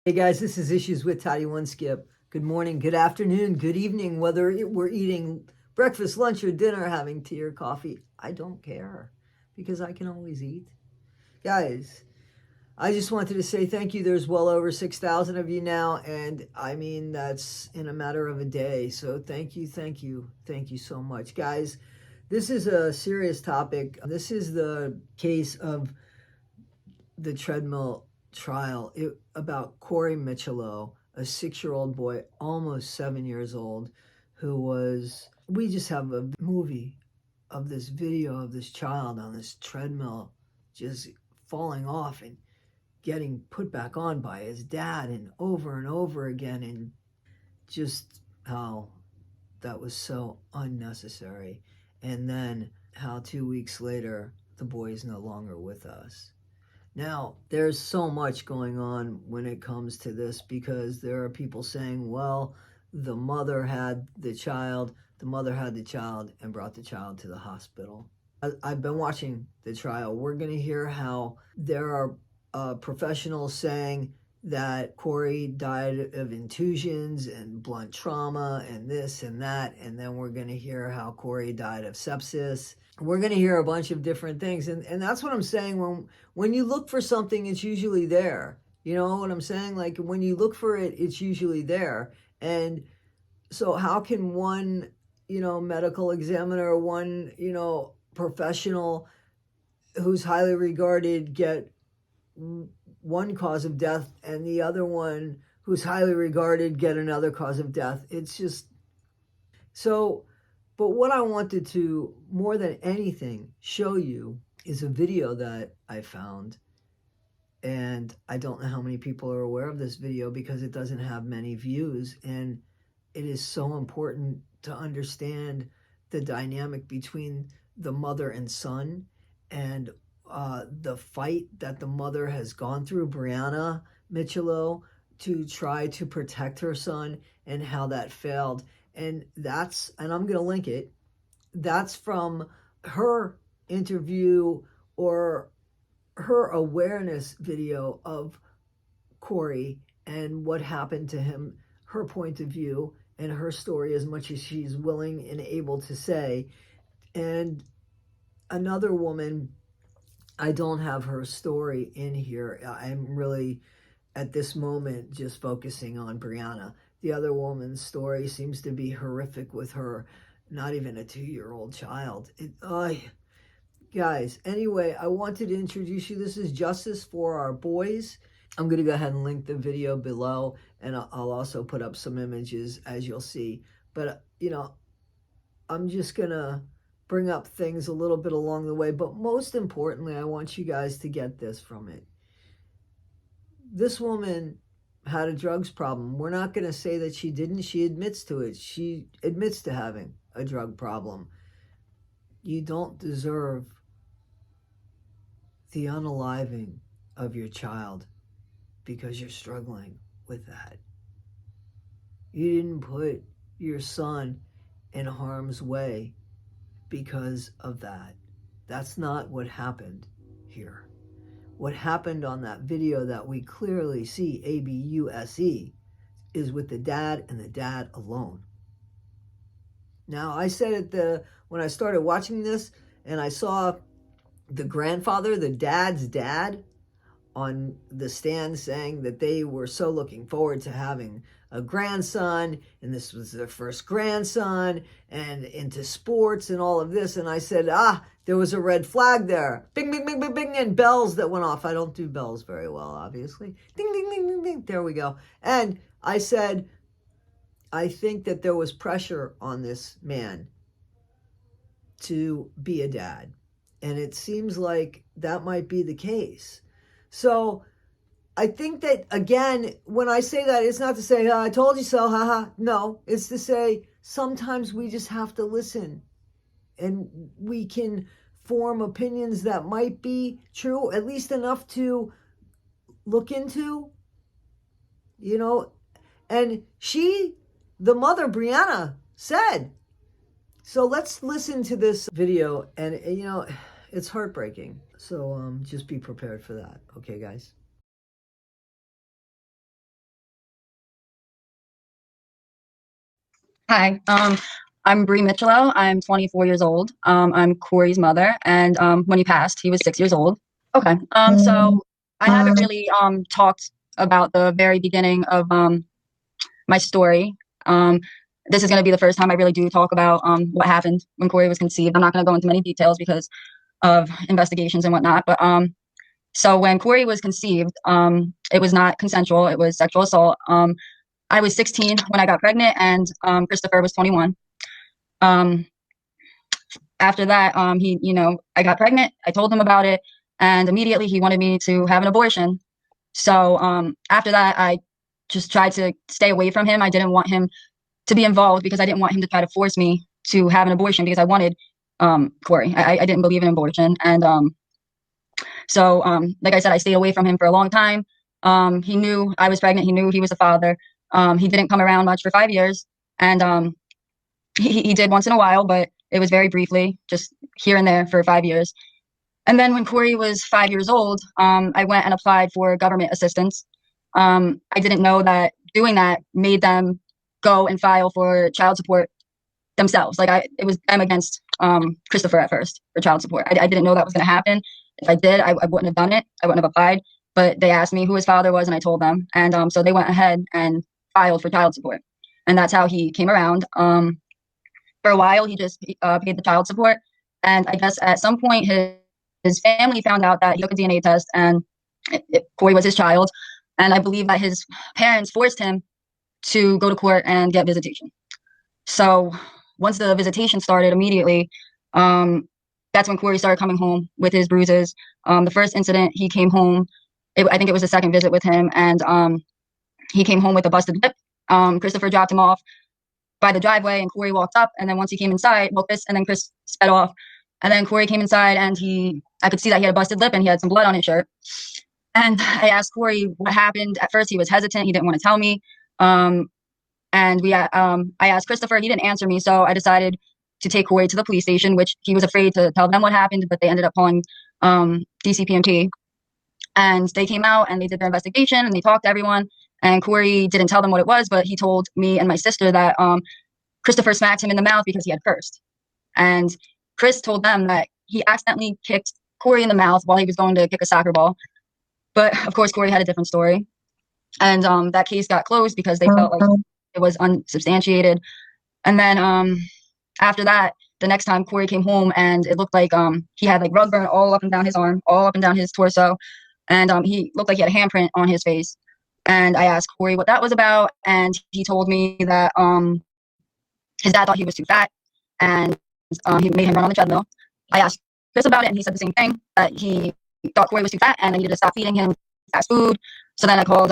Hey guys, this is Issues with Toddy One Skip. Good morning, good afternoon, good evening, whether we're eating breakfast, lunch, or dinner, having tea or coffee. I don't care because I can always eat. Guys, I just wanted to say thank you. There's well over 6,000 of you now, and I mean, that's in a matter of a day. So thank you, thank you, thank you so much. Guys, this is a serious topic. This is the case of the Treadmill trial about Corey Micciolo, a 6-year-old boy, almost 7 years old, we just have a movie of this video of this child on this treadmill just falling off and getting put back on by his dad and over again, and just how that was so unnecessary. And then how 2 weeks later, the boy is no longer with us. Now, there's so much going on when it comes to this, because there are people saying, well, the mother had the child and brought the child to the hospital. I've been watching the trial. We're going to hear how there are professionals saying that Corey died of intusions and blunt trauma and this and that. And then we're going to hear how Corey died of sepsis. We're going to hear a bunch of different things. And that's what I'm saying. When you look for something, it's usually there. You know what I'm saying? Like, when you look for it, it's usually there. And so how can one, medical examiner, one, professional who's highly regarded get one cause of death and the other one who's highly regarded get another cause of death? It's just so. But what I wanted to, more than anything, show you is a video that I found. And I don't know how many people are aware of this video because it doesn't have many views. And it is so important to understand the dynamic between the mother and son, and the fight that the mother has gone through, Breanna Micciolo, to try to protect her son, and how that failed. And I'm going to link it. That's from her interview, or her awareness video of Corey and what happened to him, her point of view and her story, as much as she's willing and able to say. And another woman, I don't have her story in here. I'm really, at this moment, just focusing on Breanna. The other woman's story seems to be horrific with her, not even a 2-year-old child. Guys, anyway, I wanted to introduce you. This is Justice for Our Boys. I'm going to go ahead and link the video below, and I'll also put up some images, as you'll see. But, I'm just going to bring up things a little bit along the way. But most importantly, I want you guys to get this from it. This woman had a drugs problem. We're not going to say that she didn't. She admits to it. She admits to having a drug problem. You don't deserve the unaliving of your child because you're struggling with that. You didn't put your son in harm's way because of that. That's not what happened here. What happened on that video that we clearly see, ABUSE, is with the dad and the dad alone. Now, I said when I started watching this, and I saw the grandfather, the dad's dad, on the stand saying that they were so looking forward to having a grandson, and this was their first grandson, and into sports and all of this. And I said, there was a red flag there. Bing, bing, bing, bing, bing, and bells that went off. I don't do bells very well, obviously. Ding, ding, ding, ding, ding. There we go. And I said, I think that there was pressure on this man to be a dad. And it seems like that might be the case. So I think that, again, when I say that, it's not to say, I told you so, haha. No, it's to say sometimes we just have to listen, and we can form opinions that might be true, at least enough to look into, and the mother, Breanna, said. So let's listen to this video, and it's heartbreaking. So just be prepared for that. Okay, guys? Hi, I'm Breanna Micciolo. I'm 24 years old. I'm Corey's mother, and when he passed, he was 6 years old. Okay. So I haven't really talked about the very beginning of my story. Um, this is going to be the first time I really do talk about what happened when Corey was conceived. I'm not going to go into many details because of investigations and whatnot. But so when Corey was conceived, it was not consensual. It was sexual assault. I was 16 when I got pregnant, and Christopher was 21. Um, After that, I got pregnant. I told him about it, and immediately he wanted me to have an abortion. So after that, I just tried to stay away from him. I didn't want him to be involved because I didn't want him to try to force me to have an abortion because I wanted Corey. I didn't believe in abortion, and like I said, I stayed away from him for a long time. He knew I was pregnant. He knew he was a father. He didn't come around much for 5 years, and he did once in a while, but it was very briefly, just here and there for 5 years. And then when Corey was 5 years old, I went and applied for government assistance. I didn't know that doing that made them go and file for child support themselves. It was them against Christopher at first for child support. I didn't know that was going to happen. If I did, I wouldn't have done it. I wouldn't have applied. But they asked me who his father was, and I told them. And so they went ahead and filed for child support. And that's how he came around. For a while, he just paid the child support. And I guess at some point, his family found out that he took a DNA test and Corey was his child. And I believe that his parents forced him to go to court and get visitation. So once the visitation started immediately, that's when Corey started coming home with his bruises. The first incident, he came home, I think it was the second visit with him, and he came home with a busted lip. Christopher dropped him off by the driveway, and Corey walked up. And then once he came inside, Chris sped off. And then Corey came inside, and I could see that he had a busted lip and he had some blood on his shirt. And I asked Corey what happened. At first, he was hesitant. He didn't want to tell me. I asked Christopher. He didn't answer me. So I decided to take Corey to the police station, which he was afraid to tell them what happened, but they ended up calling DCPMP. And they came out and they did their investigation and they talked to everyone. And Corey didn't tell them what it was, but he told me and my sister that Christopher smacked him in the mouth because he had cursed. And Chris told them that he accidentally kicked Corey in the mouth while he was going to kick a soccer ball. But of course, Corey had a different story. And that case got closed because they felt like it was unsubstantiated. And then after that, the next time Corey came home, and it looked like he had like rug burn all up and down his arm, all up and down his torso. And he looked like he had a handprint on his face. And I asked Corey what that was about. And he told me that his dad thought he was too fat, and he made him run on the treadmill. I asked Chris about it, and he said the same thing, that he thought Corey was too fat and I needed to stop feeding him fast food. So then I called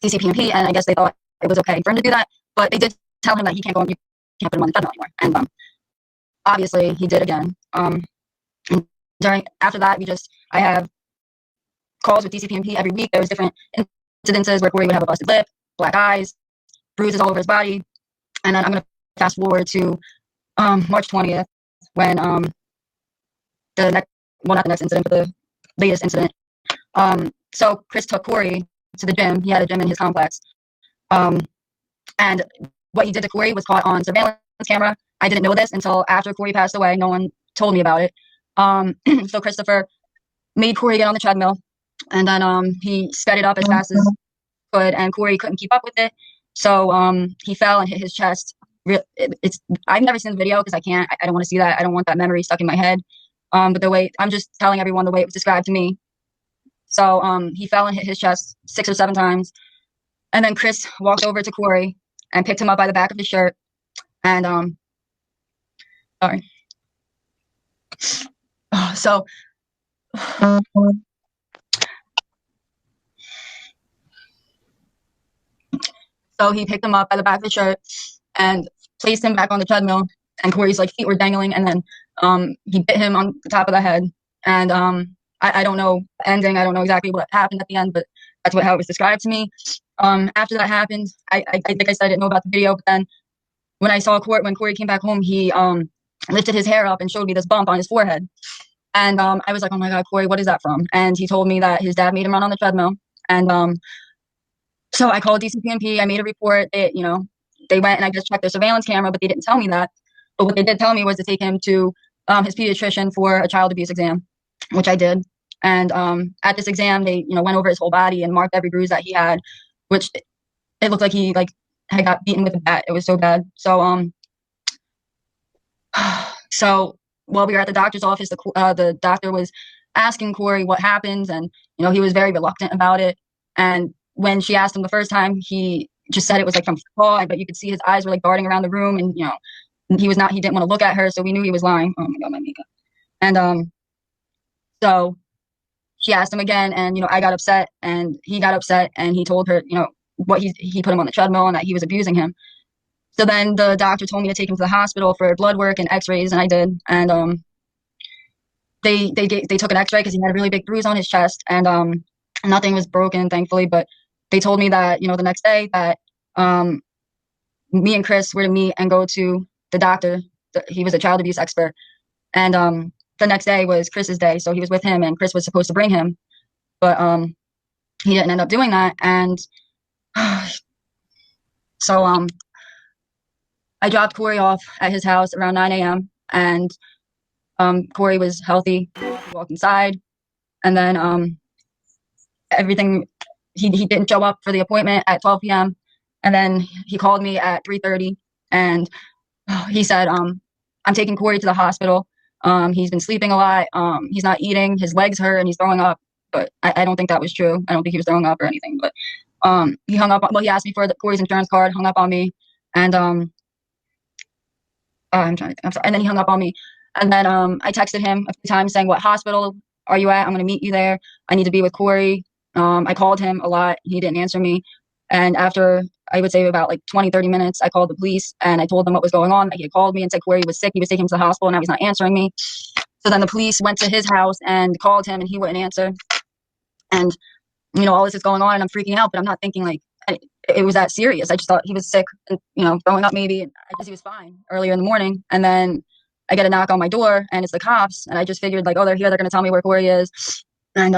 DCPMP, and I guess they thought it was okay for him to do that. But they did tell him that you can't put him on the treadmill anymore. And obviously he did again. And after that, I have calls with DCPMP every week. There was different incidences where Corey would have a busted lip, black eyes, bruises all over his body. And then I'm going to fast forward to March 20th when not the next incident, but the latest incident. So Chris took Corey to the gym. He had a gym in his complex. And what he did to Corey was caught on surveillance camera. I didn't know this until after Corey passed away. No one told me about it. So Christopher made Corey get on the treadmill, and then he sped it up as fast as he could, and Corey couldn't keep up with it. So he fell and hit his chest. I've never seen the video because I can't. I don't want to see that. I don't want that memory stuck in my head. But I'm just telling everyone the way it was described to me. So he fell and hit his chest 6 or 7 times. And then Chris walked over to Corey and picked him up by the back of his shirt. And sorry. So he picked him up by the back of his shirt and placed him back on the treadmill. And Corey's feet were dangling. And then he bit him on the top of the head. And I don't know the ending. I don't know exactly what happened at the end, but that's how it was described to me. After that happened, I think I said I didn't know about the video, but then when Corey came back home, he lifted his hair up and showed me this bump on his forehead. And I was like, oh my God, Corey, what is that from? And he told me that his dad made him run on the treadmill. And so I called DCPMP. I made a report. they went and I just checked their surveillance camera, but they didn't tell me that. But what they did tell me was to take him to his pediatrician for a child abuse exam, which I did. And at this exam, they went over his whole body and marked every bruise that he had, which it looked like he had got beaten with a bat. It was so bad. So while we were at the doctor's office, the doctor was asking Corey what happened, and he was very reluctant about it. And when she asked him the first time, he just said it was like from fall, but you could see his eyes were like darting around the room, and he didn't want to look at her, so we knew he was lying. Oh my god, my makeup. And so she asked him again, and I got upset, and he got upset, and he told her what he put him on the treadmill and that he was abusing him. So then the doctor told me to take him to the hospital for blood work and x-rays, and I did. And they took an x-ray because he had a really big bruise on his chest, and nothing was broken, thankfully. But they told me that the next day that me and Chris were to meet and go to the doctor. He was a child abuse expert, and the next day was Chris's day, so he was with him, and Chris was supposed to bring him, but he didn't end up doing that. And so I dropped Corey off at his house around 9 a.m. and Corey was healthy. He walked inside, and then everything. He didn't show up for the appointment at 12 p.m. and then he called me at 3:30, and he said, "I'm taking Corey to the hospital. He's been sleeping a lot. He's not eating. His legs hurt, and he's throwing up." But I don't think that was true. I don't think he was throwing up or anything. But he hung up. Well, he asked me for Corey's insurance card, hung up on me, and I'm sorry. And then he hung up on me. And then I texted him a few times saying, "What hospital are you at? I'm going to meet you there. I need to be with Corey." I called him a lot. He didn't answer me. And after, I would say about like 20, 30 minutes, I called the police and I told them what was going on. He had called me and said Corey was sick. He was taking him to the hospital, and now he's not answering me. So then the police went to his house and called him, and he wouldn't answer. And, all this is going on, and I'm freaking out, but I'm not thinking like it was that serious. I just thought he was sick and, throwing up maybe. And I guess he was fine earlier in the morning. And then I get a knock on my door, and it's the cops. And I just figured like, oh, they're here. They're going to tell me where Corey is. And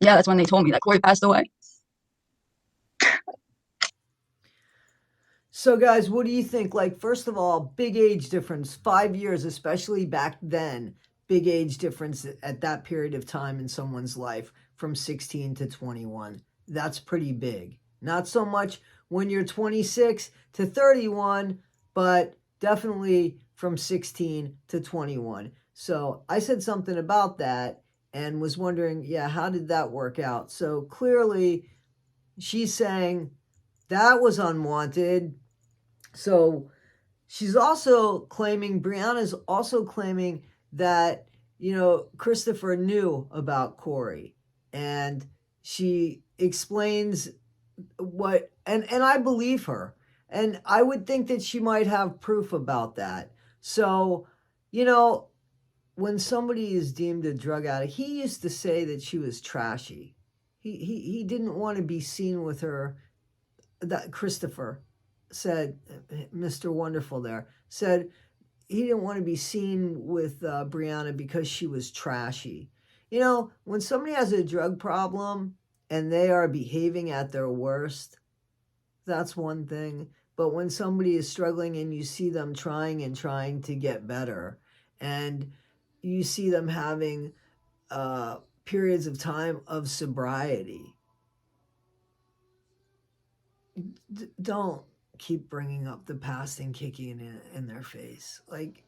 yeah, that's when they told me that Corey passed away. So guys, what do you think? Like, first of all, big age difference, 5 years, especially back then, big age difference at that period of time in someone's life from 16 to 21. That's pretty big. Not so much when you're 26 to 31, but definitely from 16 to 21. So I said something about that and was wondering, yeah, how did that work out? So clearly she's saying that was unwanted. So she's also claiming, Breanna's also claiming that, Christopher knew about Corey. And she explains what, and I believe her. And I would think that she might have proof about that. So, when somebody is deemed a drug addict, he used to say that she was trashy. He didn't want to be seen with her. That Christopher said, Mr. Wonderful there, said he didn't want to be seen with Breanna because she was trashy. When somebody has a drug problem and they are behaving at their worst, that's one thing. But when somebody is struggling and you see them trying to get better, and you see them having periods of time of sobriety, don't keep bringing up the past and kicking it in their face. Like,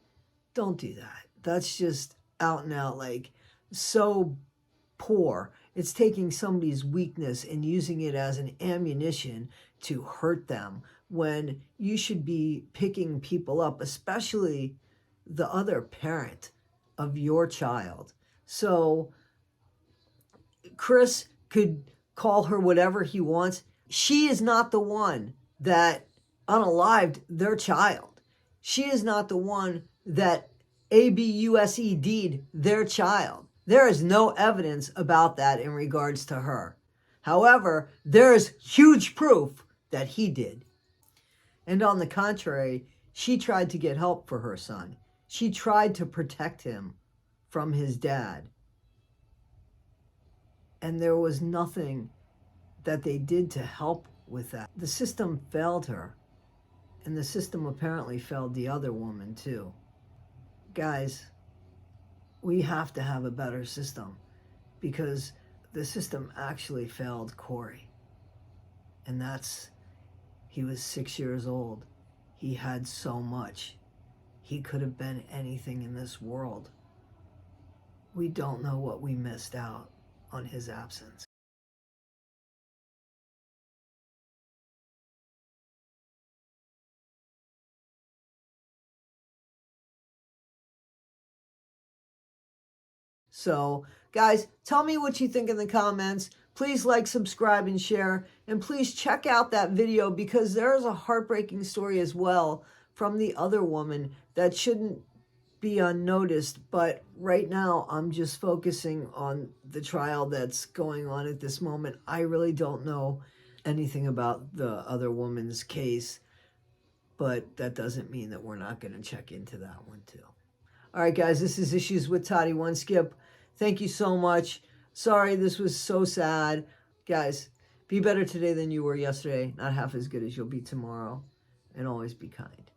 don't do that. That's just out and out, like, so poor. It's taking somebody's weakness and using it as an ammunition to hurt them, when you should be picking people up, especially the other parent of your child. So Chris could call her whatever he wants. She is not the one that unalived their child. She is not the one that ABUSED'd their child. There is no evidence about that in regards to her. However, there is huge proof that he did. And on the contrary, she tried to get help for her son. She tried to protect him from his dad. And there was nothing that they did to help with that. The system failed her. And the system apparently failed the other woman too. Guys, we have to have a better system because the system actually failed Corey. And he was 6 years old. He had so much. He could have been anything in this world. We don't know what we missed out on his absence. So, guys, tell me what you think in the comments. Please like, subscribe, and share. And please check out that video because there is a heartbreaking story as well from the other woman that shouldn't be unnoticed. But right now, I'm just focusing on the trial that's going on at this moment. I really don't know anything about the other woman's case, but that doesn't mean that we're not going to check into that one too. All right, guys, this is Issues with Toddy One Skip. Thank you so much. Sorry, this was so sad. Guys, be better today than you were yesterday. Not half as good as you'll be tomorrow. And always be kind.